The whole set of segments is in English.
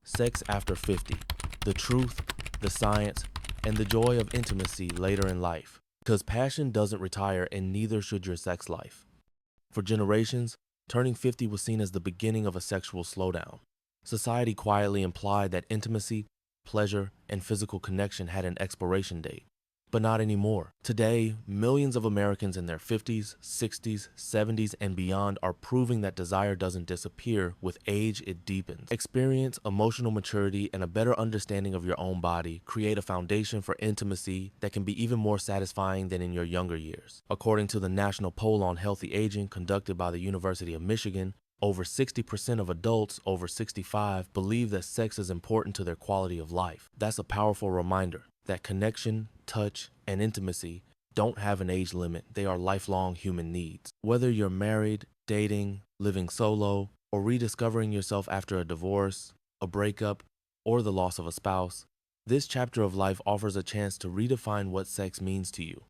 Sex After 50, the truth, the science, and the joy of intimacy later in life. Because passion doesn't retire and neither should your sex life. For generations, turning 50 was seen as the beginning of a sexual slowdown. Society quietly implied that intimacy, pleasure, and physical connection had an expiration date. But not anymore. Today, millions of Americans in their 50s, 60s, 70s, and beyond are proving that desire doesn't disappear. With age, it deepens. Experience, emotional maturity, and a better understanding of your own body create a foundation for intimacy that can be even more satisfying than in your younger years. According to the National Poll on Healthy Aging conducted by the University of Michigan, over 60% of adults over 65 believe that sex is important to their quality of life. That's a powerful reminder that connection, touch, and intimacy don't have an age limit. They are lifelong human needs. Whether you're married, dating, living solo, or rediscovering yourself after a divorce, a breakup, or the loss of a spouse, this chapter of life offers a chance to redefine what sex means to you.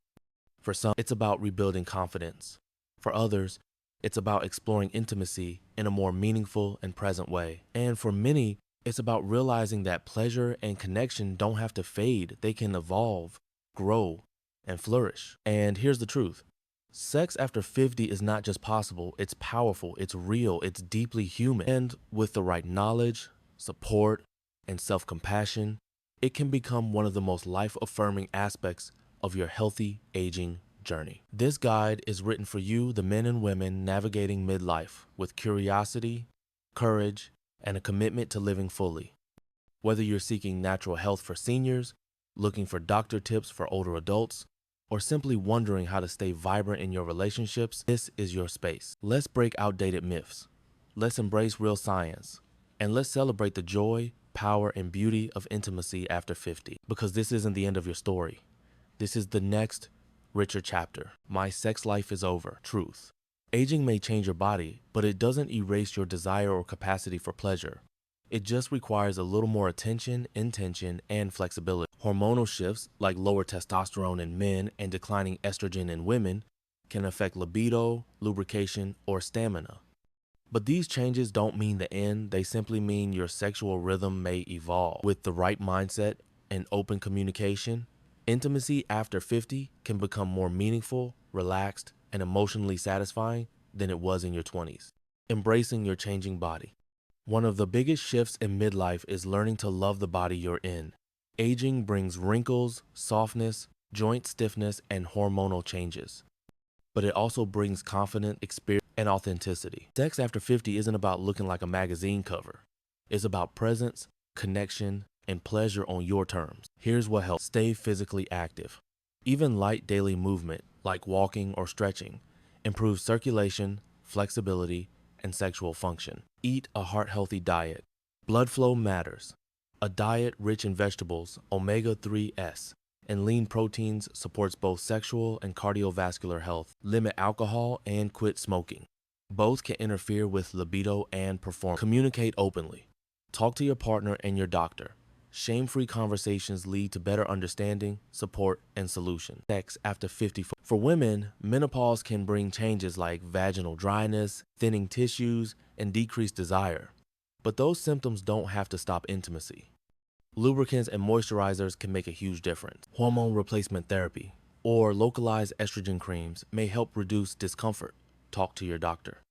For some, it's about rebuilding confidence. For others, it's about exploring intimacy in a more meaningful and present way. And for many, it's about realizing that pleasure and connection don't have to fade. They can evolve, grow, and flourish. And here's the truth. Sex after 50 is not just possible, it's powerful, it's real, it's deeply human. And with the right knowledge, support, and self-compassion, it can become one of the most life-affirming aspects of your healthy aging journey. This guide is written for you, the men and women navigating midlife with curiosity, courage, and a commitment to living fully. Whether you're seeking natural health for seniors, looking for doctor tips for older adults, or simply wondering how to stay vibrant in your relationships, this is your space. Let's break outdated myths. Let's embrace real science. And let's celebrate the joy, power, and beauty of intimacy after 50. Because this isn't the end of your story. This is the next, richer chapter. My sex life is over. Truth. Aging may change your body, but it doesn't erase your desire or capacity for pleasure. It just requires a little more attention, intention, and flexibility. Hormonal shifts, like lower testosterone in men and declining estrogen in women, can affect libido, lubrication, or stamina. But these changes don't mean the end. They simply mean your sexual rhythm may evolve. With the right mindset and open communication, intimacy after 50 can become more meaningful, relaxed, and emotionally satisfying than it was in your 20s. Embracing your changing body. One of the biggest shifts in midlife is learning to love the body you're in. Aging brings wrinkles, softness, joint stiffness, and hormonal changes. But it also brings confidence, experience, and authenticity. Sex after 50 isn't about looking like a magazine cover. It's about presence, connection, and pleasure on your terms. Here's what helps. Stay physically active. Even light daily movement, like walking or stretching, improves circulation, flexibility, and sexual function. Eat a heart-healthy diet. Blood flow matters. A diet rich in vegetables, omega-3s, and lean proteins supports both sexual and cardiovascular health. Limit alcohol and quit smoking. Both can interfere with libido and performance. Communicate openly. Talk to your partner and your doctor. Shame-free conversations lead to better understanding, support, and solution. Sex after 50. For women, menopause can bring changes like vaginal dryness, thinning tissues, and decreased desire. But those symptoms don't have to stop intimacy. Lubricants and moisturizers can make a huge difference. Hormone replacement therapy or localized estrogen creams may help reduce discomfort. Talk to your doctor.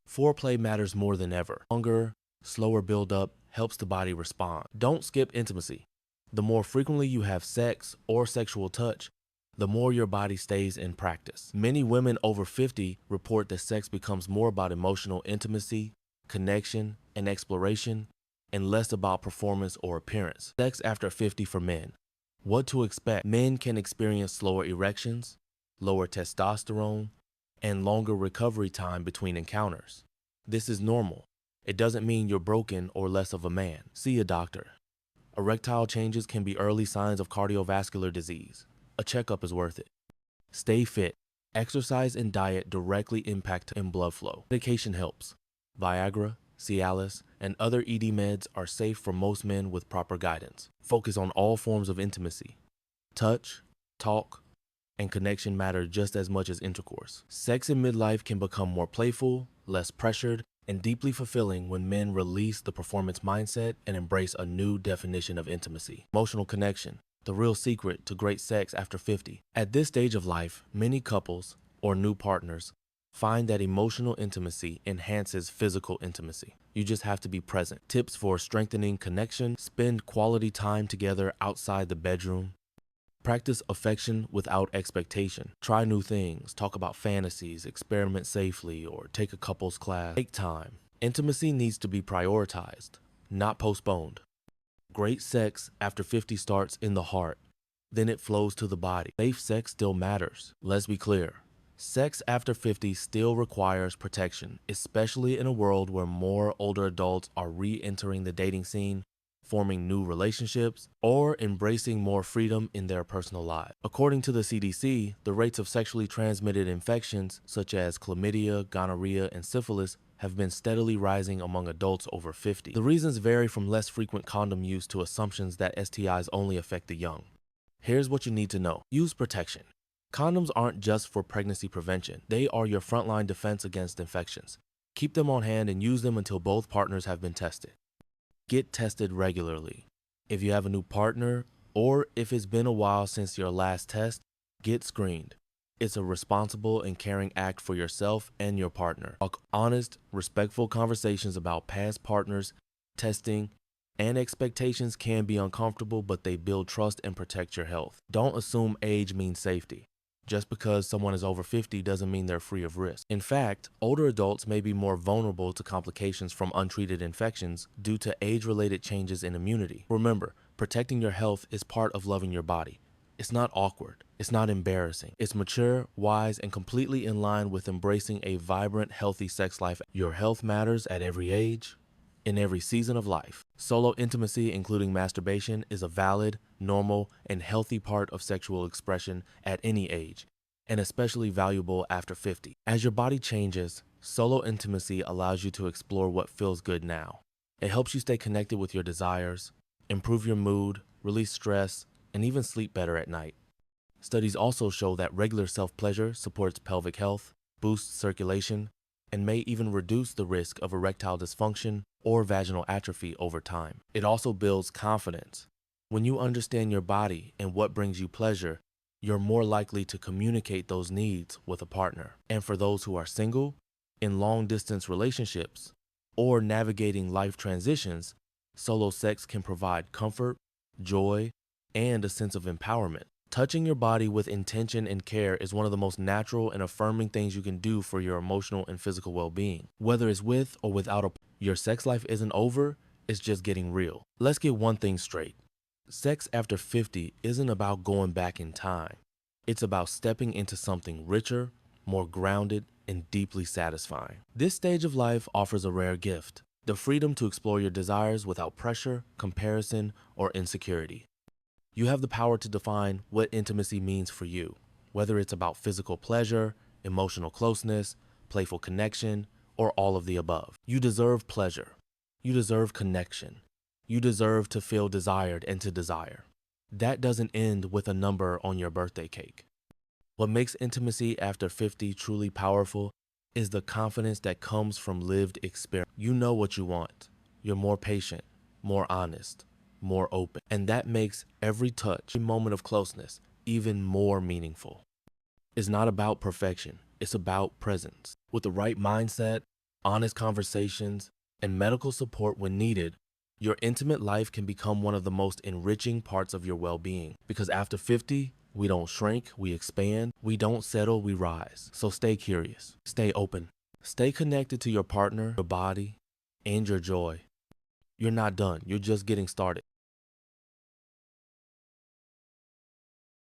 Foreplay matters more than ever. Longer, slower buildup helps the body respond. Don't skip intimacy. The more frequently you have sex or sexual touch, the more your body stays in practice. Many women over 50 report that sex becomes more about emotional intimacy, connection, and exploration, and less about performance or appearance. Sex after 50 for men. What to expect? Men can experience slower erections, lower testosterone, and longer recovery time between encounters. This is normal. It doesn't mean you're broken or less of a man. See a doctor. Erectile changes can be early signs of cardiovascular disease. A checkup is worth it. Stay fit. Exercise and diet directly impact blood flow. Medication helps. Viagra, Cialis, and other ED meds are safe for most men with proper guidance. Focus on all forms of intimacy. Touch, talk, and connection matter just as much as intercourse. Sex in midlife can become more playful, less pressured, and deeply fulfilling when men release the performance mindset and embrace a new definition of intimacy. Emotional connection, the real secret to great sex after 50. At this stage of life, many couples or new partners find that emotional intimacy enhances physical intimacy. You just have to be present. Tips for strengthening connection: spend quality time together outside the bedroom. Practice affection without expectation. Try new things, talk about fantasies, experiment safely, or take a couples class. Take time. Intimacy needs to be prioritized, not postponed. Great sex after 50 starts in the heart, then it flows to the body. Safe sex still matters. Let's be clear. Sex after 50 still requires protection, especially in a world where more older adults are re-entering the dating scene, forming new relationships, or embracing more freedom in their personal lives. According to the CDC, the rates of sexually transmitted infections such as chlamydia, gonorrhea, and syphilis have been steadily rising among adults over 50. The reasons vary from less frequent condom use to assumptions that STIs only affect the young. Here's what you need to know. Use protection. Condoms aren't just for pregnancy prevention. They are your frontline defense against infections. Keep them on hand and use them until both partners have been tested. Get tested regularly. If you have a new partner, or if it's been a while since your last test, get screened. It's a responsible and caring act for yourself and your partner. Talk honest, respectful conversations about past partners, testing, and expectations can be uncomfortable, but they build trust and protect your health. Don't assume age means safety. Just because someone is over 50 doesn't mean they're free of risk. In fact, older adults may be more vulnerable to complications from untreated infections due to age-related changes in immunity. Remember, protecting your health is part of loving your body. It's not awkward. It's not embarrassing. It's mature, wise, and completely in line with embracing a vibrant, healthy sex life. Your health matters at every age, in every season of life. Solo intimacy, including masturbation, is a valid, normal, and healthy part of sexual expression at any age, and especially valuable after 50. As your body changes, solo intimacy allows you to explore what feels good now. It helps you stay connected with your desires, improve your mood, release stress, and even sleep better at night. Studies also show that regular self-pleasure supports pelvic health, boosts circulation, and may even reduce the risk of erectile dysfunction or vaginal atrophy over time. It also builds confidence. When you understand your body and what brings you pleasure, you're more likely to communicate those needs with a partner. And for those who are single, in long-distance relationships, or navigating life transitions, solo sex can provide comfort, joy, and a sense of empowerment. Touching your body with intention and care is one of the most natural and affirming things you can do for your emotional and physical well-being. Whether it's with or without your sex life isn't over, it's just getting real. Let's get one thing straight. Sex after 50 isn't about going back in time. It's about stepping into something richer, more grounded, and deeply satisfying. This stage of life offers a rare gift: the freedom to explore your desires without pressure, comparison, or insecurity. You have the power to define what intimacy means for you, whether it's about physical pleasure, emotional closeness, playful connection, or all of the above. You deserve pleasure. You deserve connection. You deserve to feel desired and to desire. That doesn't end with a number on your birthday cake. What makes intimacy after 50 truly powerful is the confidence that comes from lived experience. You know what you want. You're more patient, more honest, more open. And that makes every touch, every moment of closeness, even more meaningful. It's not about perfection. It's about presence. With the right mindset, honest conversations, and medical support when needed, your intimate life can become one of the most enriching parts of your well-being. Because after 50, we don't shrink, we expand. We don't settle, we rise. So stay curious, stay open, stay connected to your partner, your body, and your joy. You're not done. You're just getting started.